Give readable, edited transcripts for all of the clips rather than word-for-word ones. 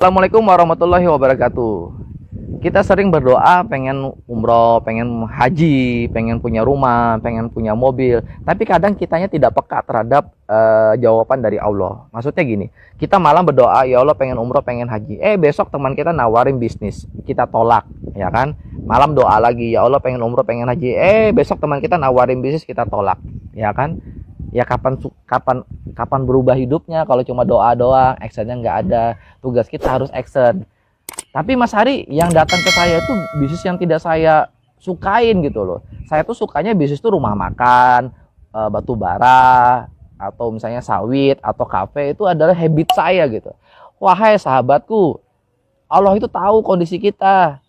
Assalamualaikum warahmatullahi wabarakatuh. Kita sering berdoa pengen umroh, pengen haji, pengen punya rumah, pengen punya mobil. Tapi kadang kitanya tidak peka terhadap jawaban dari Allah. Maksudnya gini, kita malam berdoa, ya Allah pengen umroh, pengen haji. Besok teman kita nawarin bisnis, kita tolak, ya kan? Malam doa lagi, ya Allah pengen umroh, pengen haji. Besok teman kita nawarin bisnis, kita tolak, ya kan? Ya kapan berubah hidupnya kalau cuma doa doang, actionnya nggak ada. Tugas kita harus action. Tapi Mas Hari, yang datang ke saya itu bisnis yang tidak saya sukain gitu loh. Saya tuh sukanya bisnis tuh rumah makan, batu bara, atau misalnya sawit atau kafe, itu adalah habit saya gitu. Wahai sahabatku, Allah itu tahu kondisi kita.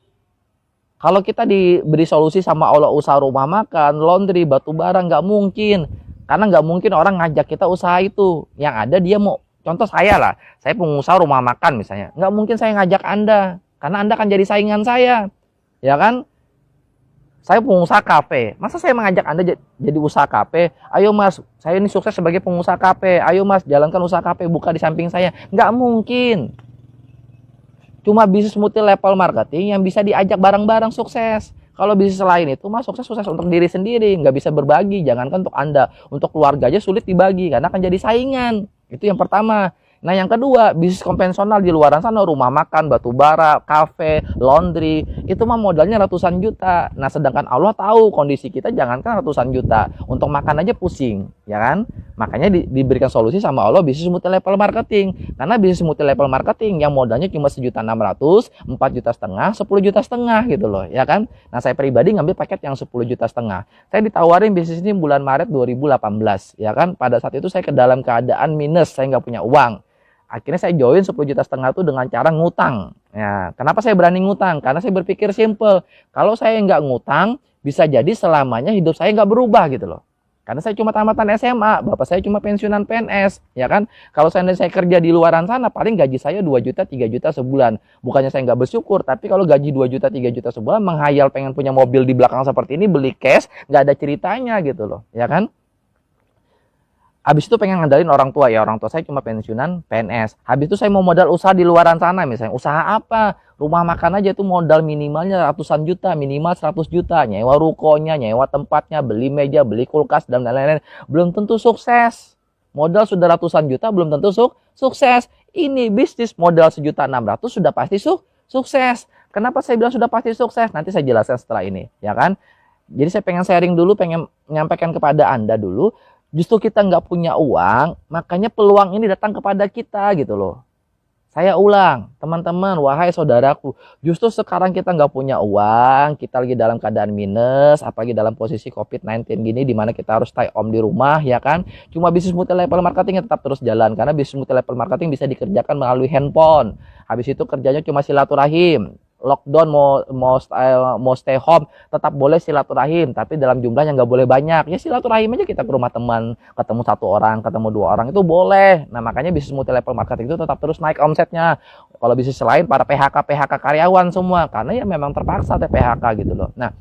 Kalau kita diberi solusi sama Allah usaha rumah makan, laundry, batu bara, nggak mungkin. Karena nggak mungkin orang ngajak kita usaha itu. Yang ada dia mau, contoh saya lah, saya pengusaha rumah makan misalnya. Nggak mungkin saya ngajak Anda, karena Anda akan jadi saingan saya. Ya kan? Saya pengusaha kafe. Masa saya mengajak Anda jadi usaha kafe? Ayo Mas, saya ini sukses sebagai pengusaha kafe. Ayo Mas, jalankan usaha kafe, buka di samping saya. Nggak mungkin. Cuma bisnis multi level marketing yang bisa diajak bareng-bareng sukses. Kalau bisnis lain itu mah sukses untuk diri sendiri, nggak bisa berbagi. Jangankan untuk Anda, untuk keluarga aja sulit dibagi karena akan jadi saingan. Itu yang pertama. Nah yang kedua, bisnis konvensional di luaran sana, rumah makan, batu bara, kafe, laundry, itu mah modalnya ratusan juta. Nah sedangkan Allah tahu kondisi kita, jangankan ratusan juta, untuk makan aja pusing, ya kan? Makanya diberikan solusi sama Allah bisnis multi level marketing. Karena bisnis multi level marketing yang modalnya cuma 1.600.000, 4,5 juta, 10,5 juta gitu loh, ya kan? Nah saya pribadi ngambil paket yang 10,5 juta. Saya ditawarin bisnis ini bulan Maret 2018, ya kan? Pada saat itu saya ke dalam keadaan minus, saya nggak punya uang. Akhirnya saya join 10,5 juta itu dengan cara ngutang. Ya, kenapa saya berani ngutang? Karena saya berpikir simple. Kalau saya nggak ngutang, bisa jadi selamanya hidup saya nggak berubah gitu loh. Karena saya cuma tamatan SMA, bapak saya cuma pensiunan PNS, ya kan? Kalau saya kerja di luaran sana, paling gaji saya 2 juta, 3 juta sebulan. Bukannya saya nggak bersyukur, tapi kalau gaji 2 juta, 3 juta sebulan, menghayal pengen punya mobil di belakang seperti ini, beli cash, nggak ada ceritanya gitu loh, ya kan? Habis itu pengen ngandalin orang tua, ya orang tua saya cuma pensiunan PNS. Habis itu saya mau modal usaha di luaran sana, misalnya usaha apa? Rumah makan aja itu modal minimalnya ratusan juta, minimal 100 juta. Nyewa rukonya, nyewa tempatnya, beli meja, beli kulkas, dan lain-lain. Belum tentu sukses. Modal sudah ratusan juta, belum tentu sukses. Ini bisnis modal 1.600.000 sudah pasti sukses. Kenapa saya bilang sudah pasti sukses? Nanti saya jelaskan setelah ini, ya kan? Jadi saya pengen sharing dulu, pengen menyampaikan kepada Anda dulu. Justru kita nggak punya uang, makanya peluang ini datang kepada kita gitu loh. Saya ulang, teman-teman, wahai saudaraku, justru sekarang kita nggak punya uang, kita lagi dalam keadaan minus, apalagi dalam posisi COVID-19 gini, dimana kita harus stay home di rumah, ya kan? Cuma bisnis multi level marketing tetap terus jalan, karena bisnis multi level marketing bisa dikerjakan melalui handphone. Habis itu kerjanya cuma silaturahim. Lockdown mau stay home tetap boleh silaturahim, tapi dalam jumlah yang nggak boleh banyak. Ya silaturahim aja, kita ke rumah teman, ketemu 1 orang, ketemu 2 orang, itu boleh. Nah makanya bisnis multi level marketing itu tetap terus naik omsetnya. Kalau bisnis lain para PHK karyawan semua, karena ya memang terpaksa PHK gitu loh. Nah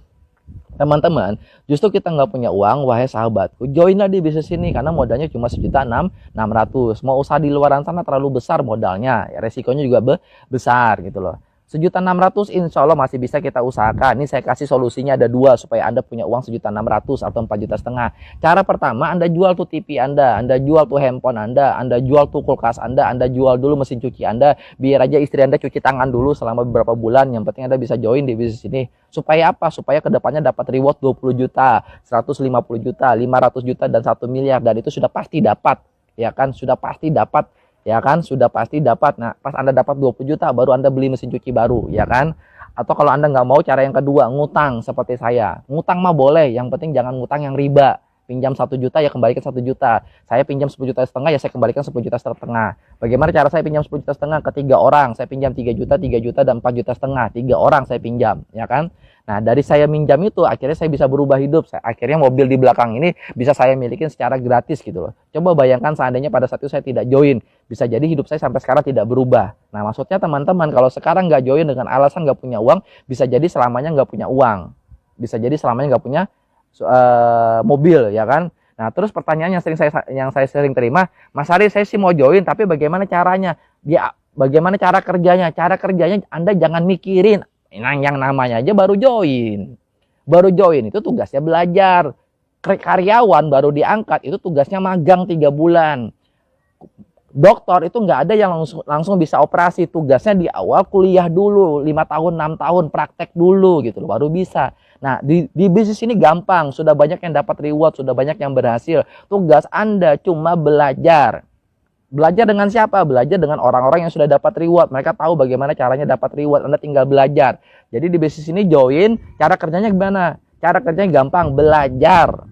teman-teman, justru kita nggak punya uang, wahai sahabatku, joinlah di bisnis ini karena modalnya cuma 1.600.000. Mau usaha di luaran sana terlalu besar modalnya, ya, resikonya juga besar gitu loh. 1.600.000 insya Allah masih bisa kita usahakan. Ini saya kasih solusinya ada 2 supaya Anda punya uang 1.600.000 atau 4,5 juta. Cara pertama, Anda jual tuh TV Anda jual tuh handphone Anda jual tuh kulkas Anda jual dulu mesin cuci Anda, biar aja istri Anda cuci tangan dulu selama beberapa bulan. Yang penting Anda bisa join di bisnis ini. Supaya apa? Supaya kedepannya dapat reward 20 juta, 150 juta, 500 juta, dan 1 miliar. Dan itu sudah pasti dapat, ya kan? Sudah pasti dapat. Ya kan, sudah pasti dapat. Nah, pas Anda dapat 20 juta, baru Anda beli mesin cuci baru, ya kan? Atau kalau Anda nggak mau, cara yang kedua, ngutang seperti saya. Ngutang mah boleh, yang penting jangan ngutang yang riba. Pinjam 1 juta, ya kembalikan 1 juta. Saya pinjam 10,5 juta, ya saya kembalikan 10,5 juta. Bagaimana cara saya pinjam 10,5 juta? Ke 3 orang, saya pinjam 3 juta, 3 juta, dan 4,5 juta. 3 orang saya pinjam, ya kan? Nah, dari saya minjam itu, akhirnya saya bisa berubah hidup. Akhirnya mobil di belakang ini bisa saya milikin secara gratis gitu loh. Coba bayangkan seandainya pada saat itu saya tidak join. Bisa jadi hidup saya sampai sekarang tidak berubah. Nah, maksudnya teman-teman, kalau sekarang nggak join dengan alasan nggak punya uang, bisa jadi selamanya nggak punya uang. Bisa jadi selamanya nggak punya mobil, ya kan? Nah, terus pertanyaan yang saya sering terima, Mas Ari, saya sih mau join, tapi bagaimana caranya? Bagaimana cara kerjanya? Cara kerjanya Anda jangan mikirin. Yang namanya aja baru join. Baru join itu tugasnya belajar. Karyawan baru diangkat itu tugasnya magang 3 bulan. Dokter itu nggak ada yang langsung bisa operasi. Tugasnya di awal kuliah dulu, 5 tahun, 6 tahun, praktek dulu gitu loh, baru bisa. Nah, di bisnis ini gampang, sudah banyak yang dapat reward, sudah banyak yang berhasil. Tugas Anda cuma belajar. Belajar dengan siapa? Belajar dengan orang-orang yang sudah dapat reward. Mereka tahu bagaimana caranya dapat reward. Anda tinggal belajar. Jadi di bisnis ini join, cara kerjanya gimana? Cara kerjanya gampang, belajar.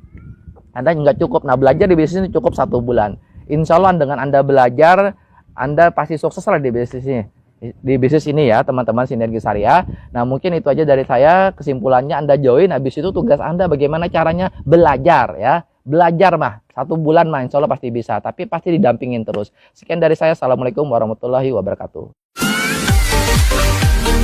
Anda nggak cukup. Nah, belajar di bisnis ini cukup 1 bulan. Insya Allah dengan Anda belajar, Anda pasti sukses lah di bisnis ini. Di bisnis ini ya, teman-teman Sinergi Syariah. Nah, mungkin itu aja dari saya. Kesimpulannya Anda join, habis itu tugas Anda bagaimana caranya belajar ya. Belajar mah 1 bulan mah insya Allah pasti bisa, tapi pasti didampingin terus. Sekian dari saya. Assalamualaikum warahmatullahi wabarakatuh.